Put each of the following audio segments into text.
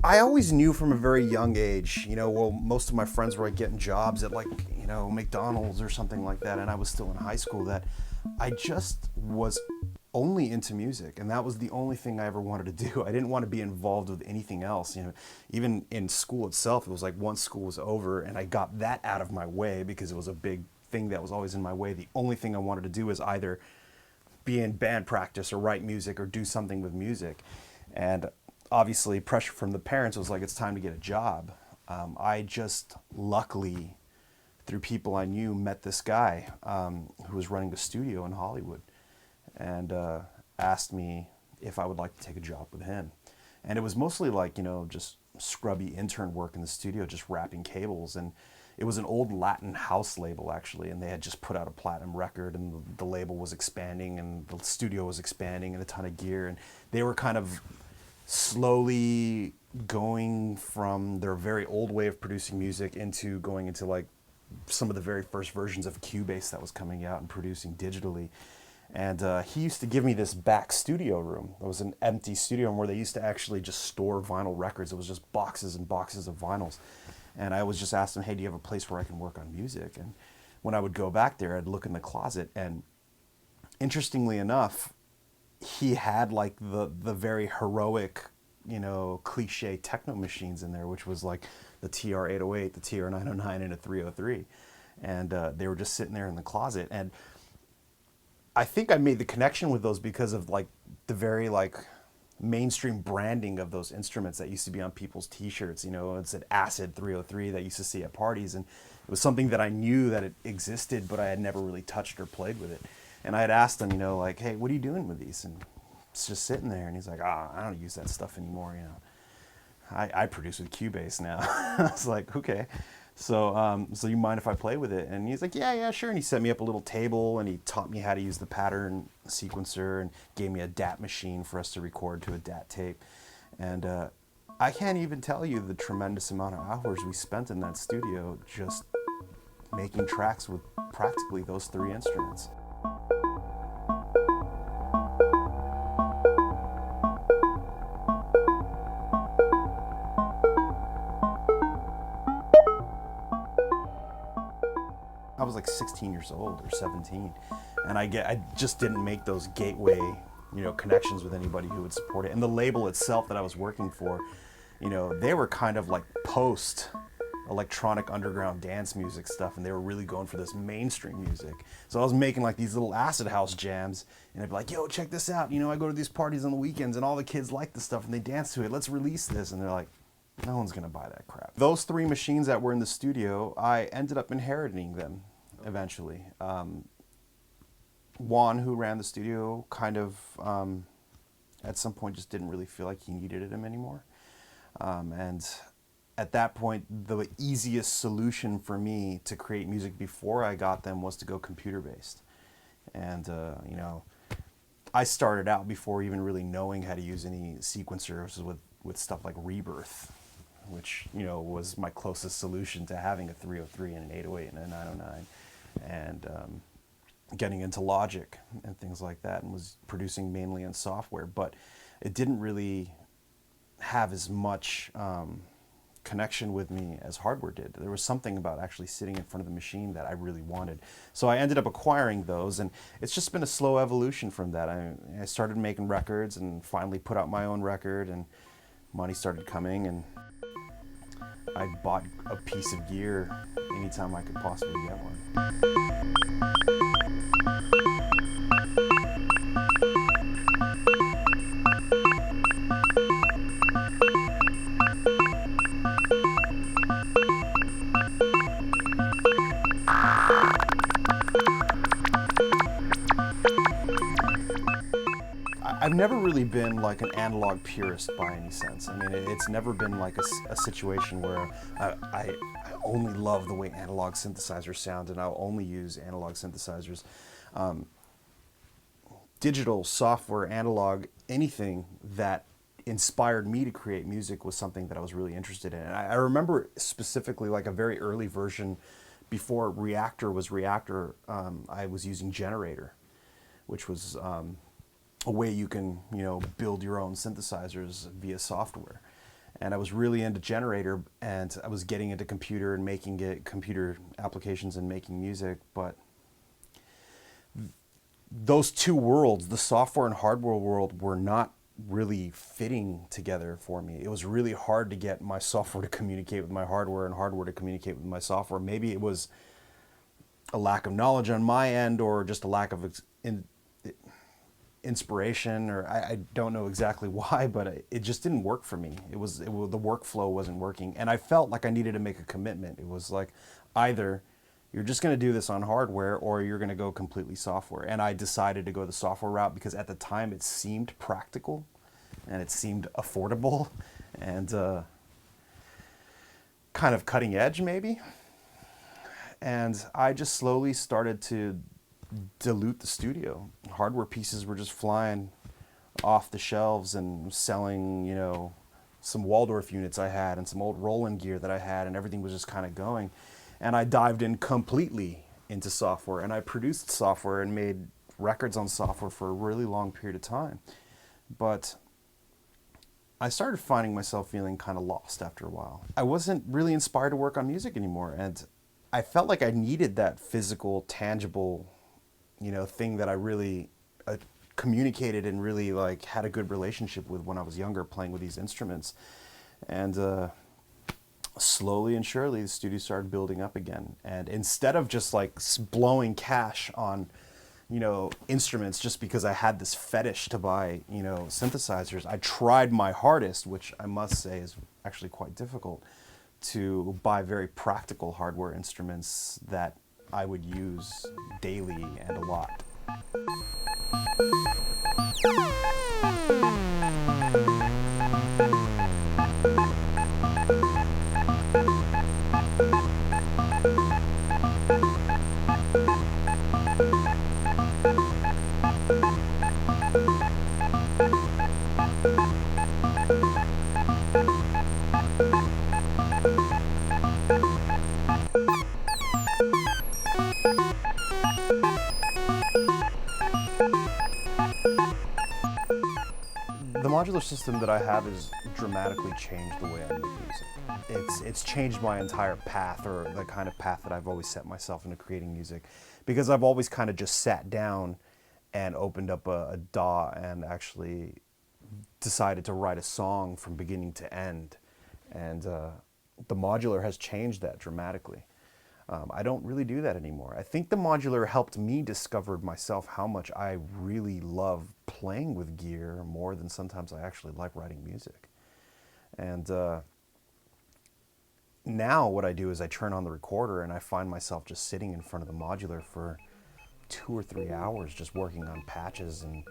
I always knew from a very young age, well, most of my friends were like getting jobs at like, McDonald's or something like that, and I was still in high school, that I just was only into music, and that was the only thing I ever wanted to do. I didn't want to be involved with anything else. Even in school itself, it was like once school was over and I got that out of my way because it was a big thing that was always in my way. The only thing I wanted to do is either be in band practice or write music or do something with music. And obviously pressure from the parents was like, it's time to get a job. I just luckily, through people I knew, met this guy who was running a studio in Hollywood, and asked me if I would like to take a job with him. And it was mostly like, just scrubby intern work in the studio, just wrapping cables. And it was an old Latin house label, actually, and they had just put out a platinum record, and the label was expanding, and the studio was expanding, and a ton of gear. And they were kind of slowly going from their very old way of producing music into going into like some of the very first versions of Cubase that was coming out and producing digitally. And he used to give me this back studio room. It was an empty studio room where they used to actually just store vinyl records. It was just boxes and boxes of vinyls. And I was just asked him, hey, do you have a place where I can work on music? And when I would go back there, I'd look in the closet, and interestingly enough, he had like the very heroic, cliche techno machines in there, which was like the TR-808, the TR-909, and a 303. And they were just sitting there in the closet. And I think I made the connection with those because of like the very like mainstream branding of those instruments that used to be on people's t-shirts. It said Acid 303 that I used to see at parties, and it was something that I knew that it existed, but I had never really touched or played with it. And I had asked him, like, hey, what are you doing with these? And it's just sitting there. And he's like, I don't use that stuff anymore. I produce with Cubase now. I was like, okay. So you mind if I play with it? And he's like, yeah, sure. And he set me up a little table, and he taught me how to use the pattern sequencer, and gave me a DAT machine for us to record to a DAT tape. And I can't even tell you the tremendous amount of hours we spent in that studio just making tracks with practically those three instruments. I was like 16 years old or 17, and I just didn't make those gateway, connections with anybody who would support it. And the label itself that I was working for, they were kind of like post electronic underground dance music stuff, and they were really going for this mainstream music. So I was making like these little acid house jams, and I'd be like, yo, check this out. I go to these parties on the weekends, and all the kids like this stuff, and they dance to it. Let's release this. And they're like, no one's gonna buy that crap. Those three machines that were in the studio, I ended up inheriting them eventually. Juan, who ran the studio, kind of at some point just didn't really feel like he needed them anymore. And at that point, the easiest solution for me to create music before I got them was to go computer-based. And I started out before even really knowing how to use any sequencers with stuff like Rebirth, which was my closest solution to having a 303 and an 808 and a 909, and getting into Logic and things like that, and was producing mainly on software. But it didn't really have as much connection with me as hardware did. There was something about actually sitting in front of the machine that I really wanted. So I ended up acquiring those, and it's just been a slow evolution from that. I started making records and finally put out my own record, and money started coming, and I bought a piece of gear anytime I could possibly get one. I've never really been like an analog purist by any sense. I mean, it's never been like a situation where I only love the way analog synthesizers sound and I'll only use analog synthesizers. Digital, software, analog, anything that inspired me to create music was something that I was really interested in. And I remember specifically like a very early version before Reactor was Reactor. I was using Generator, which was a way you can, you know, build your own synthesizers via software. And I was really into Generator, and I was getting into computer and making computer applications and making music. But those two worlds, the software and hardware world, were not really fitting together for me. It was really hard to get my software to communicate with my hardware and hardware to communicate with my software. Maybe it was a lack of knowledge on my end, or just a lack of inspiration, or I don't know exactly why, but it just didn't work for me. The workflow wasn't working, and I felt like I needed to make a commitment. It was like, either you're just going to do this on hardware, or you're going to go completely software. And I decided to go the software route because at the time it seemed practical and it seemed affordable and kind of cutting edge maybe. And I just slowly started to dilute the studio. Hardware pieces were just flying off the shelves and selling, you know, some Waldorf units I had and some old Roland gear that I had, and everything was just kind of going. And I dived in completely into software, and I produced software and made records on software for a really long period of time. But I started finding myself feeling kind of lost after a while. I wasn't really inspired to work on music anymore, and I felt like I needed that physical, tangible, you know, thing that I really communicated and really like had a good relationship with when I was younger, playing with these instruments. And slowly and surely the studio started building up again. And instead of just like blowing cash on, you know, instruments just because I had this fetish to buy, you know, synthesizers, I tried my hardest, which I must say is actually quite difficult, to buy very practical hardware instruments that I would use daily and a lot. The modular system that I have has dramatically changed the way I make music. It's changed my entire path, or the kind of path that I've always set myself into creating music, because I've always kind of just sat down and opened up a DAW and actually decided to write a song from beginning to end. And the modular has changed that dramatically. I don't really do that anymore. I think the modular helped me discover myself how much I really love playing with gear more than sometimes I actually like writing music. And now what I do is I turn on the recorder and I find myself just sitting in front of the modular for 2 or 3 hours just working on patches, and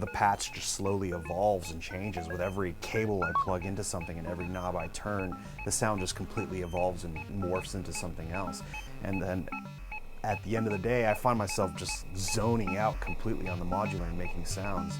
the patch just slowly evolves and changes with every cable I plug into something and every knob I turn. The sound just completely evolves and morphs into something else. And then at the end of the day, I find myself just zoning out completely on the modular and making sounds.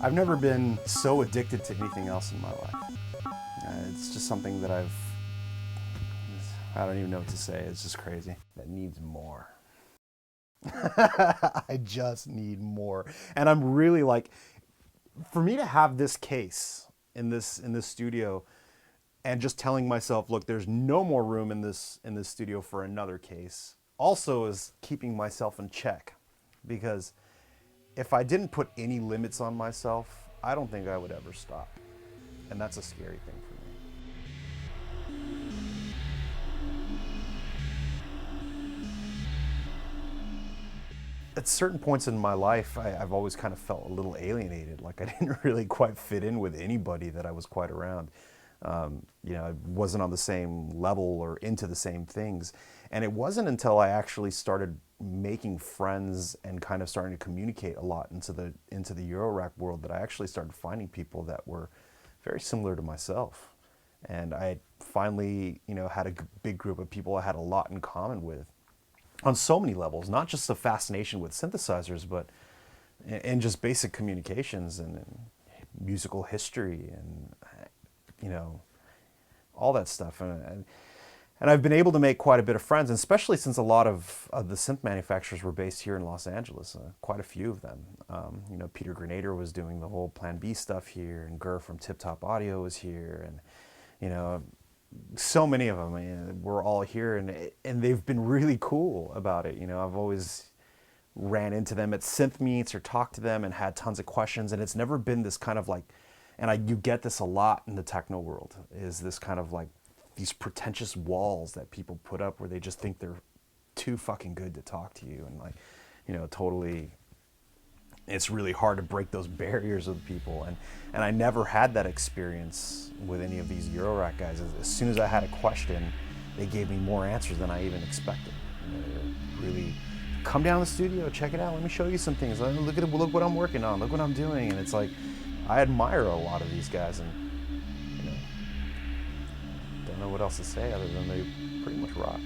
I've never been so addicted to anything else in my life. It's just something that I don't even know what to say. It's just crazy. That needs more. I just need more. And I'm really like, for me to have this case in this studio and just telling myself, look, there's no more room in this studio for another case, also is keeping myself in check. Because if I didn't put any limits on myself, I don't think I would ever stop. And that's a scary thing for me. At certain points in my life, I've always kind of felt a little alienated, like I didn't really quite fit in with anybody that I was quite around. You know, I wasn't on the same level or into the same things. And it wasn't until I actually started making friends and kind of starting to communicate a lot into the eurorack world that I actually started finding people that were very similar to myself. And I finally, you know, had a big group of people I had a lot in common with on so many levels, not just the fascination with synthesizers, but in just basic communications and musical history and, you know, all that stuff. And I've been able to make quite a bit of friends, and especially since a lot of the synth manufacturers were based here in Los Angeles, quite a few of them. You know, Peter Grenader was doing the whole Plan B stuff here, and Gur from Tip Top Audio was here, and, you know, so many of them, you know, we're all here, and they've been really cool about it. You know, I've always ran into them at synth meets or talked to them and had tons of questions, and it's never been this kind of like, and you get this a lot in the techno world, is this kind of like these pretentious walls that people put up where they just think they're too fucking good to talk to you, and like, you know, totally, it's really hard to break those barriers with people. And I never had that experience with any of these eurorack guys. As soon as I had a question, they gave me more answers than I even expected. You know, they're really, come down to the studio, check it out, let me show you some things, look what I'm working on, look what I'm doing. And it's like, I admire a lot of these guys, and, you know, don't know what else to say other than they pretty much rock.